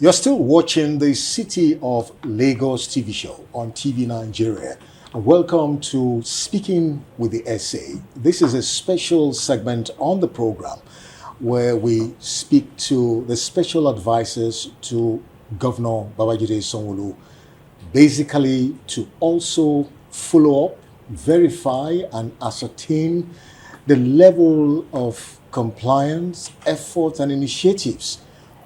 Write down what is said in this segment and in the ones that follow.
You're still watching the City of Lagos TV show on TV Nigeria. Welcome to Speaking with the SA. This is a special segment on the program where we speak to the special advisors to Governor Babajide Sanwo-Olu, basically to also follow up, verify, and ascertain the level of compliance, efforts, and initiatives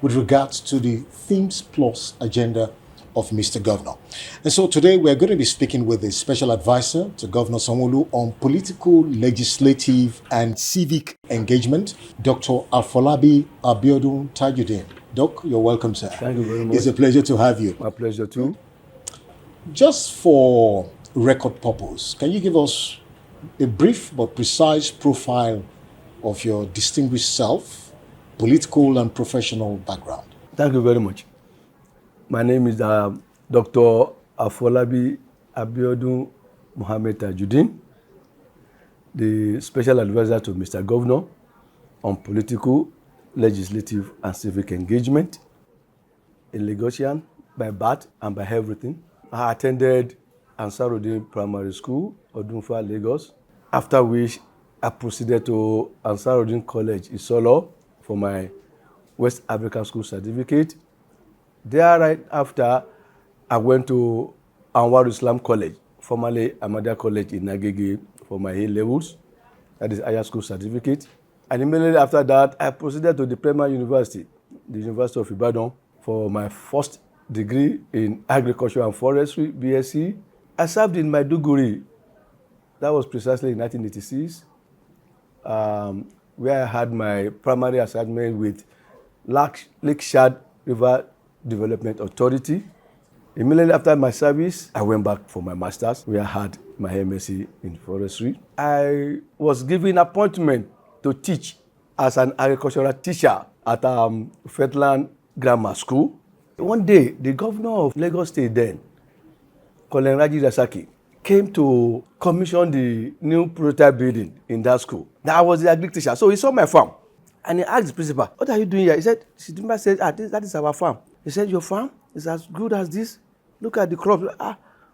with regards to the Themes Plus agenda of Mr. Governor. And so today we're going to be speaking with a special advisor to Governor Sanwo-Olu on political, legislative, and civic engagement, Dr. Afolabi Abiodun Tajudeen. Doc, you're welcome, sir. Thank you very much. It's a pleasure to have you. My pleasure too. Just for record purpose, can you give us a brief but precise profile of your distinguished self, political and professional background? Thank you very much. My name is Dr. Afolabi Abiodun Mohammed Tajudeen, the special advisor to Mr. Governor on political, legislative, and civic engagement. A Lagosian by birth and by everything. I attended Ansarudeen Primary School, Odunfa, Lagos, after which I proceeded to Ansarudeen College, Isolo, for my West African School certificate. There, right after, I went to Anwar Islam College, formerly Ahmadiyya College in Agege, for my A levels, that is higher school certificate. And immediately after that, I proceeded to the Primary University, the University of Ibadan, for my first degree in agriculture and forestry, BSc. I served in Maiduguri. That was precisely in 1986, where I had my primary assignment with Lake Chad River Development Authority. Immediately after my service, I went back for my master's, where I had my MSc in forestry. I was given appointment to teach as an agricultural teacher at Fetland Grammar School. One day, the governor of Lagos State then, Colin Raji Rasaki, came to commission the new prototype building in that school. That was the agric teacher. So he saw my farm and he asked the principal, "What are you doing here?" He said, "Sidimba said, that is our farm." He said, "Your farm is as good as this? Look at the crops."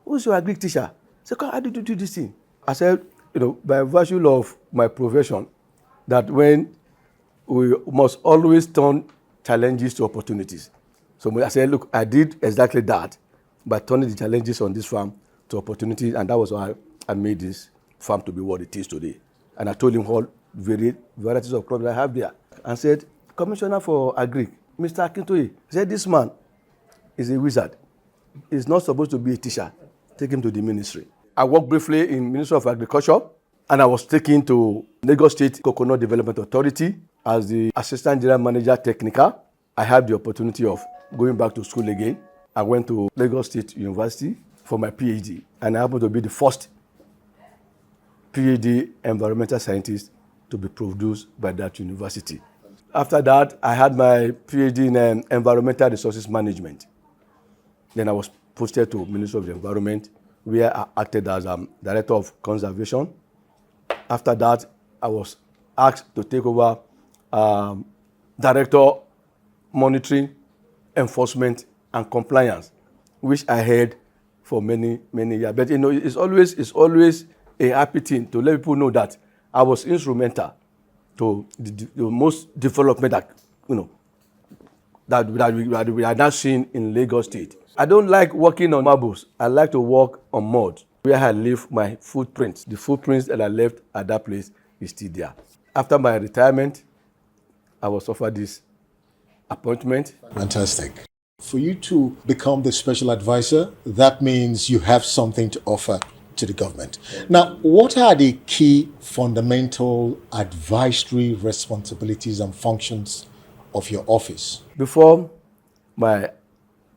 Who's your agric teacher? He said, "How did you do this thing?" I said, by virtue of my profession, that when we must always turn challenges to opportunities. So I said, look, I did exactly that by turning the challenges on this farm to opportunities, and that was why I made this farm to be what it is today. And I told him all varieties of crops that I have there, and said, "Commissioner for Agric, Mr. Akintoye," said, "This man is a wizard. He's not supposed to be a teacher. Take him to the ministry." I worked briefly in Ministry of Agriculture, and I was taken to Lagos State Coconut Development Authority as the Assistant General Manager Technical. I had the opportunity of going back to school again. I went to Lagos State University for my PhD, and I happened to be the first PhD environmental scientist to be produced by that university. After that, I had my PhD in environmental resources management. Then I was posted to Ministry of the Environment, where I acted as Director of Conservation. After that, I was asked to take over Director Monitoring, Enforcement, and Compliance, which I had for many years. But it's always a happy thing to let people know that I was instrumental to the most development that we are now seeing in Lagos State. I don't like working on marbles. I like to work on mud, where I leave my footprints. The footprints that I left at that place is still there. After my retirement, I was offered this appointment. Fantastic. For you to become the special advisor, that means you have something to offer to the government. Now, what are the key fundamental advisory responsibilities and functions of your office? Before my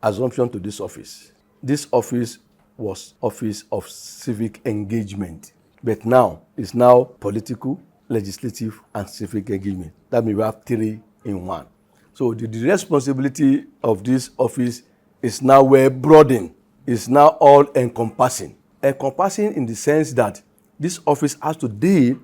assumption to this office was Office of Civic Engagement, but now it's now political, legislative, and civic engagement. That means we have 3 in 1. So the responsibility of this office is now broadened. It's now all encompassing. Encompassing in the sense that this office has to deal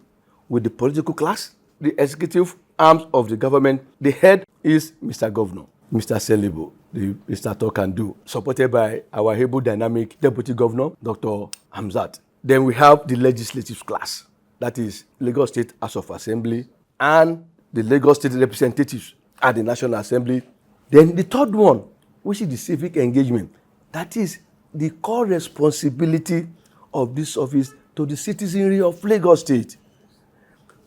with the political class, the executive arms of the government. The head is Mr. Governor, Mr. Celibo. the legislator can do, supported by our able dynamic Deputy Governor, Dr. Hamzat. Then we have the legislative class, that is Lagos State House of Assembly and the Lagos State representatives at the National Assembly. Then the third one, which is the civic engagement, that is the core responsibility of this office to the citizenry of Lagos State.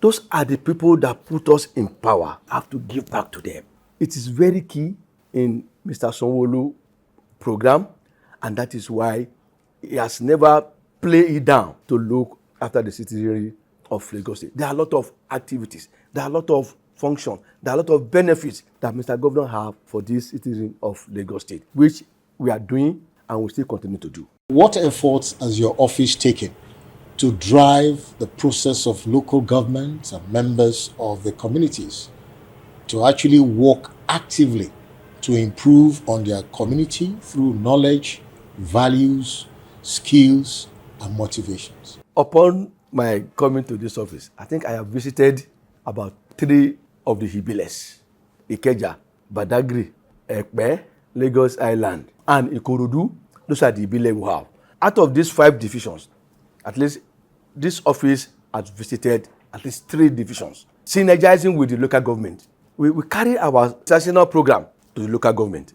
Those are the people that put us in power. I have to give back to them. It is very key in Mr. Sanwo-Olu program, and that is why he has never played it down to look after the citizenry of Lagos State. There are a lot of activities, there are a lot of functions, there are a lot of benefits that Mr. Governor have for this citizen of Lagos State, which we are doing and will still continue to do. What efforts has your office taken to drive the process of local governments and members of the communities to actually work actively to improve on their community through knowledge, values, skills, and motivations? Upon my coming to this office, I think I have visited about 3 of the Hibiles: Ikeja, Badagry, Ekpe, Lagos Island, and Ikorodu. Those are the Hibile we have. Out of these 5 divisions, at least this office has visited at least 3 divisions, synergizing with the local government. We carry our national program to the local government,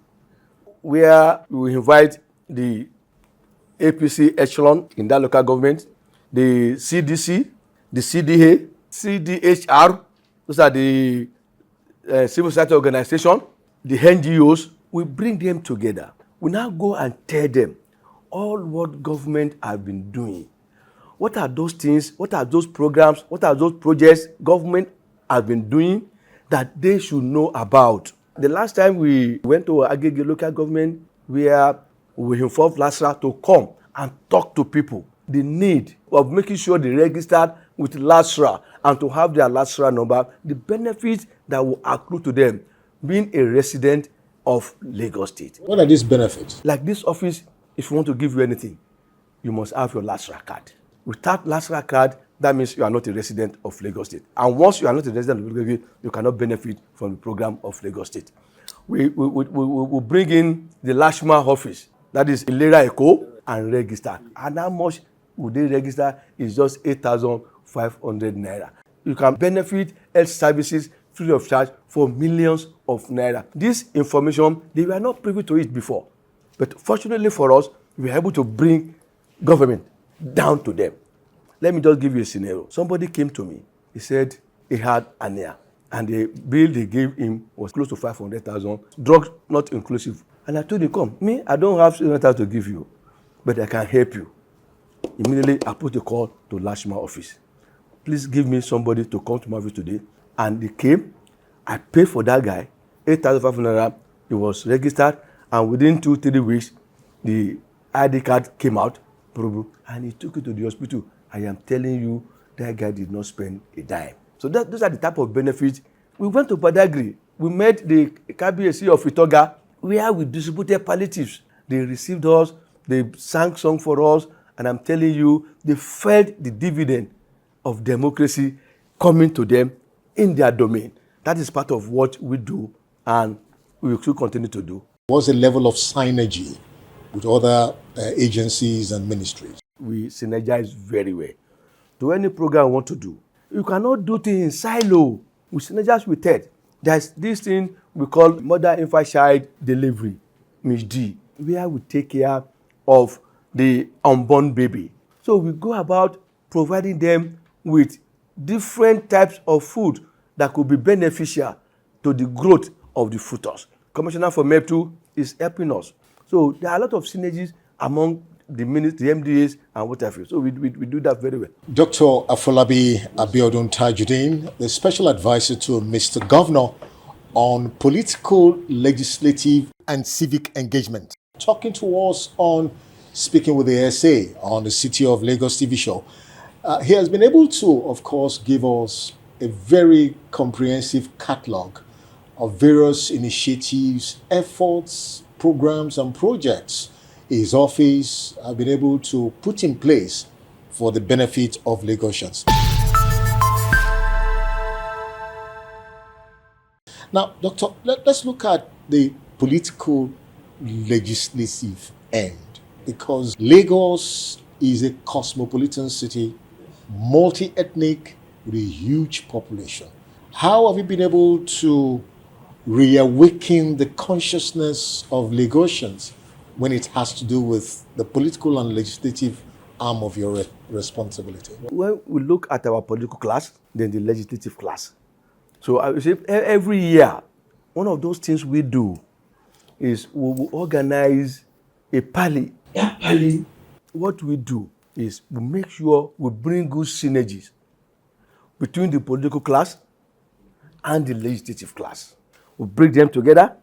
where we invite the APC echelon in that local government, the CDC, the CDA, CDHR, those are the civil society organization, the NGOs. We bring them together. We now go and tell them all what government have been doing. What are those things, what are those programs, what are those projects government has been doing that they should know about? The last time we went to Agege local government, where we involved LASRA to come and talk to people the need of making sure they registered with LASRA and to have their LASRA number, the benefits that will accrue to them being a resident of Lagos State. What are these benefits? Like this office, if you want to give you anything, you must have your LASRA card. Without LASRA card, that means you are not a resident of Lagos State. And once you are not a resident of Lagos State, you cannot benefit from the program of Lagos State. We bring in the Lashma office, that is Ilera Eko, and register. And how much would they register? Is just 8,500 naira. You can benefit health services free of charge for millions of naira. This information, they were not privy to it before. But fortunately for us, we were able to bring government down to them. Let me just give you a scenario. Somebody came to me. He said he had hernia, and the bill they gave him was close to 500,000, drugs not inclusive. And I told him, come, me, I don't have 700,000 to give you, but I can help you. Immediately, I put a call to Lashma office. Please give me somebody to come to my office today. And they came. I paid for that guy 8,500 naira. He was registered, and within 2-3 weeks, the ID card came out, and he took it to the hospital. I am telling you, that guy did not spend a dime. So those are the type of benefits. We went to Badagry. We met the KBAC of Itoga, where we distributed palliatives. They received us, they sang song for us, and I'm telling you, they felt the dividend of democracy coming to them in their domain. That is part of what we do, and we will still continue to do. What's the level of synergy with other agencies and ministries? We synergize very well. To any program we want to do, you cannot do things in silo. We synergize with it. There's this thing we call mother infant child delivery, MISD, where we take care of the unborn baby. So we go about providing them with different types of food that could be beneficial to the growth of the fetus. Commissioner for MEP2 is helping us. So there are a lot of synergies among the ministry, the MDAs, and whatever. So we do that very well. Dr. Afolabi Abiodun Tajuddin, the special advisor to Mr. Governor on political, legislative, and civic engagement, talking to us on Speaking with the SA on the City of Lagos TV show. He has been able to, of course, give us a very comprehensive catalog of various initiatives, efforts, programs, and projects his office has been able to put in place for the benefit of Lagosians. Now, Doctor, let's look at the political legislative end? Because Lagos is a cosmopolitan city, multi-ethnic, with a huge population. How have you been able to reawaken the consciousness of Lagosians when it has to do with the political and legislative arm of your responsibility? When we look at our political class, then the legislative class. So I would say every year, one of those things we do is we will organize a pally. Yeah, pally. What we do is we make sure we bring good synergies between the political class and the legislative class. We bring them together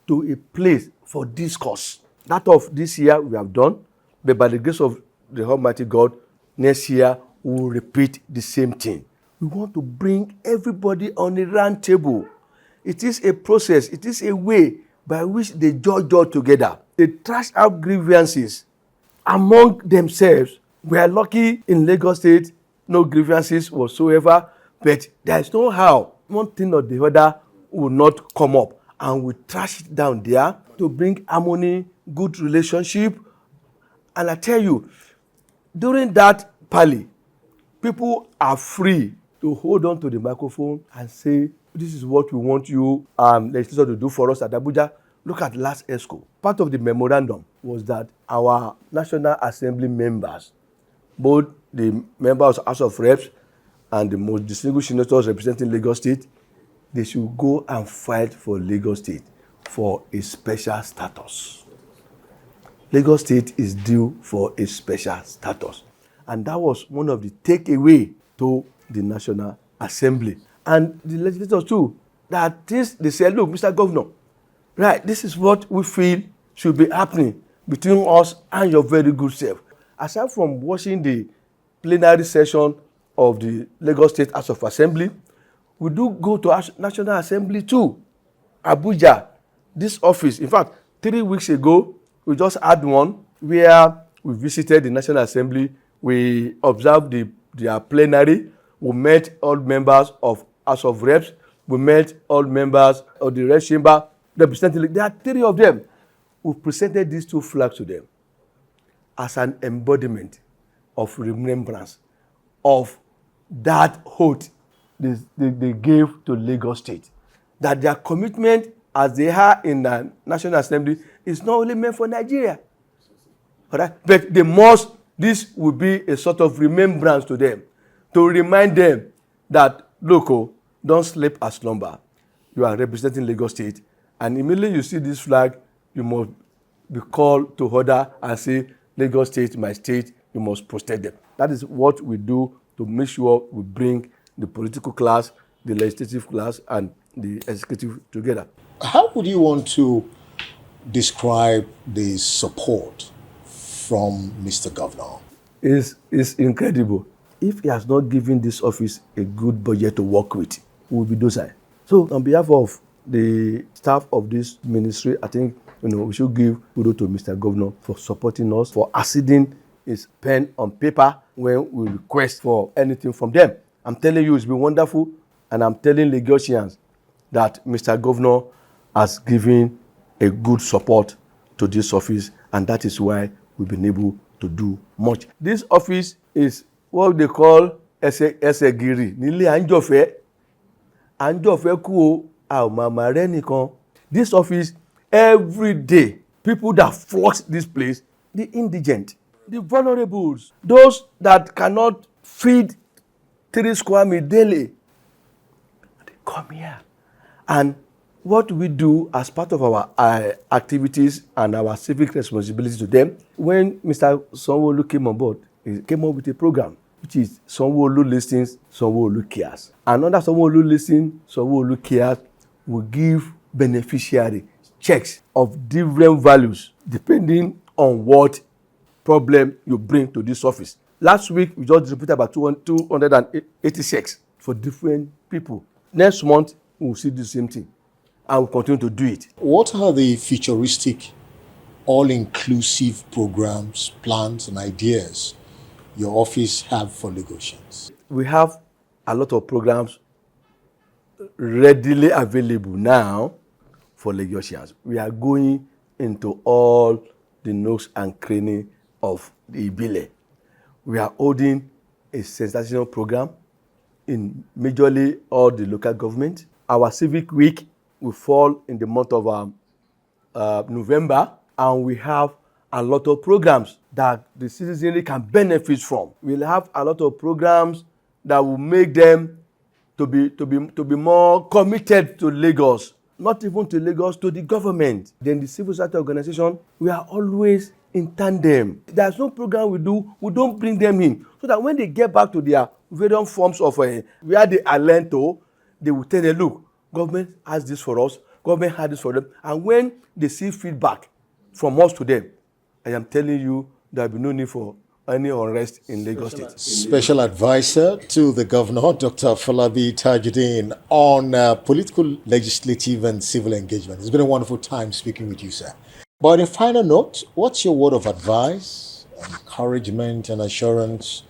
to a place for discourse. That of this year we have done, but by the grace of the Almighty God, next year we will repeat the same thing. We want to bring everybody on a round table. It is a process, it is a way by which they judge together. They trash out grievances among themselves. We are lucky in Lagos State, no grievances whatsoever, but there is no how one thing or the other will not come up, and we trash it down there to bring harmony, good relationship. And I tell you, during that pally, people are free to hold on to the microphone and say, this is what we want you, legislature to do for us at Abuja. Look at last ESCO. Part of the memorandum was that our National Assembly members, both the members of House of Reps and the most distinguished senators representing Lagos State, they should go and fight for Lagos State for a special status. Lagos State is due for a special status. And that was one of the takeaway to the National Assembly. And the legislators too, that this, they said, look, Mr. Governor, right, this is what we feel should be happening between us and your very good self. Aside from watching the plenary session of the Lagos State House of Assembly, we do go to National Assembly too, Abuja, this office. In fact, 3 weeks ago, we just had one where we visited the National Assembly. We observed their plenary. We met all members of House of Reps. We met all members of the Red Chamber representing. There are 3 of them. We presented these 2 flags to them as an embodiment of remembrance of that oath they gave to Lagos State. That their commitment as they are in the National Assembly is not only meant for Nigeria. Right? But this will be a sort of remembrance to them, to remind them that, look, don't sleep or slumber. You are representing Lagos State. And immediately you see this flag, you must be called to order and say, Lagos State, my state, you must protect them. That is what we do to make sure we bring the political class, the legislative class, and the executive together. How would you want to describe the support from Mr. Governor? It's incredible. If he has not given this office a good budget to work with, we will be docile. So on behalf of the staff of this ministry, I think we should give kudos to Mr. Governor for supporting us, for acceding his pen on paper when we request for anything from them. I'm telling you, it's been wonderful, and I'm telling Lagosians that Mr. Governor has given a good support to this office, and that is why we've been able to do much. This office is what they call Esegiri. Nílé Anjofe kú o, a ò máa rẹ́ nìkan. This office, every day, people that flock this place, the indigent, the vulnerables, those that cannot feed 3 square meals daily, they come here. And what we do as part of our activities and our civic responsibility to them, when Mr. Sanwo-Olu came on board, he came up with a program, which is Sanwo-Olu Listens, Sanwo-Olu Cares. And under Sanwo-Olu Listens, Sanwo-Olu Cares will give beneficiary checks of different values depending on what problem you bring to this office. Last week, we just distributed about 280 checks for different people. Next month, we will see the same thing, and we'll continue to do it. What are the futuristic, all-inclusive programs, plans, and ideas your office have for Lagosians? We have a lot of programs readily available now for Lagosians. We are going into all the nooks and crannies of the Ibile. We are holding a sensational program in majorly all the local government. Our Civic Week will fall in the month of November, and we have a lot of programs that the citizenry can benefit from. We'll have a lot of programs that will make them to be more committed to Lagos, not even to Lagos, to the government. Then the civil society organization, we are always in tandem. There's no program we do, we don't bring them in, so that when they get back to their various forms of where they are learned to, they will tell them, look, government has this for us, government has this for them. And when they see feedback from us to them, I am telling you, there will be no need for any unrest in Lagos State. Special advisor to the governor, Dr. Falabi Tajuddin, on political, legislative, and civil engagement. It's been a wonderful time speaking with you, sir. But on a final note, what's your word of advice, encouragement, and assurance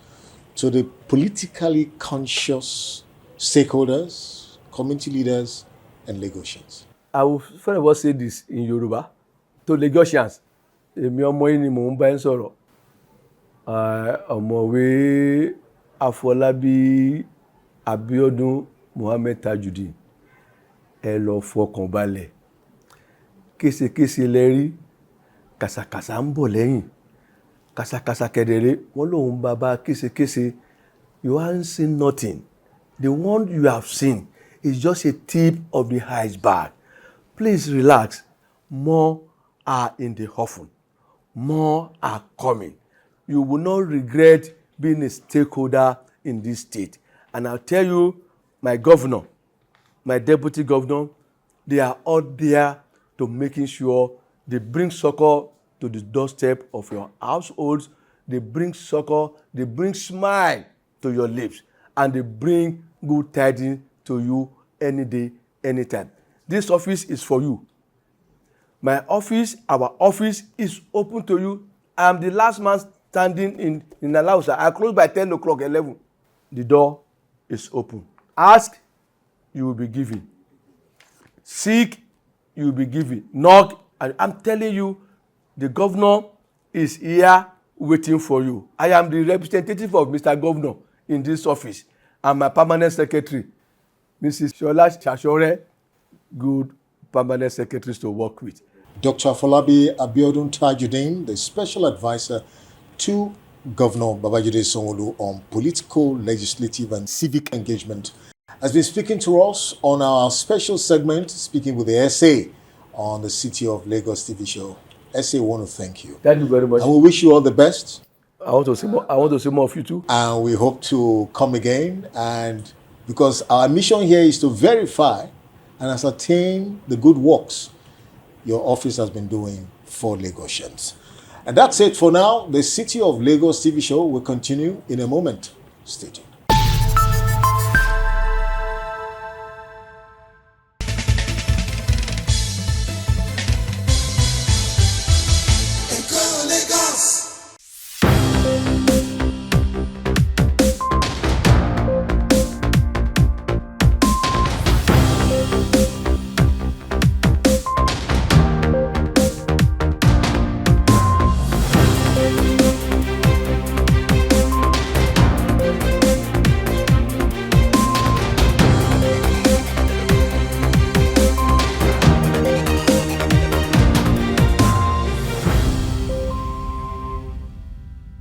to the politically conscious stakeholders, community leaders, and Lagosians? I will first of all say this in Yoruba to Lagosians. Èmi ọmọ yín ni mò ń bá yín sọ̀rọ̀. Ọ̀mọ̀wé Afọlábí Abíọ́dún Mohammed Tajudeen, ẹ lọ fọkàn balẹ̀. Késekése lẹ rí, kàsàkàsà ń bọ̀ lẹ́yìn. Kàsàkàsà kẹ̀dẹ̀rẹ́, wọ́n lòun bàbá késekése. You haven't seen nothing. The one you have seen is just a tip of the iceberg. Please relax. More are in the offing. More are coming. You will not regret being a stakeholder in this state. And I'll tell you, my governor, my deputy governor, they are out there to making sure they bring succor to the doorstep of your households. They bring succor, they bring smile to your lips, and they bring good tidings to you any day, anytime. This office is for you. My office, our office is open to you. I am the last man standing in Alausa. I close by 10 o'clock, 11. The door is open. Ask, you will be given. Seek, you will be given. Knock, and I'm telling you, the governor is here waiting for you. I am the representative of Mr. Governor in this office, and my permanent secretary, Mrs. Shola Shashore, good permanent secretaries to work with. Dr. Falabi Abiodun Tajuddin, the special advisor to Governor Babajide Sanwo-Olu on political, legislative, and civic engagement, has been speaking to us on our special segment, speaking with the SA on the City of Lagos TV show. SA, want to thank you. Thank you very much. And we wish you all the best. I want to see more of you too. And we hope to come again, and because our mission here is to verify and ascertain the good works your office has been doing for Lagosians. And that's it for now. The City of Lagos TV show will continue in a moment. Stay tuned.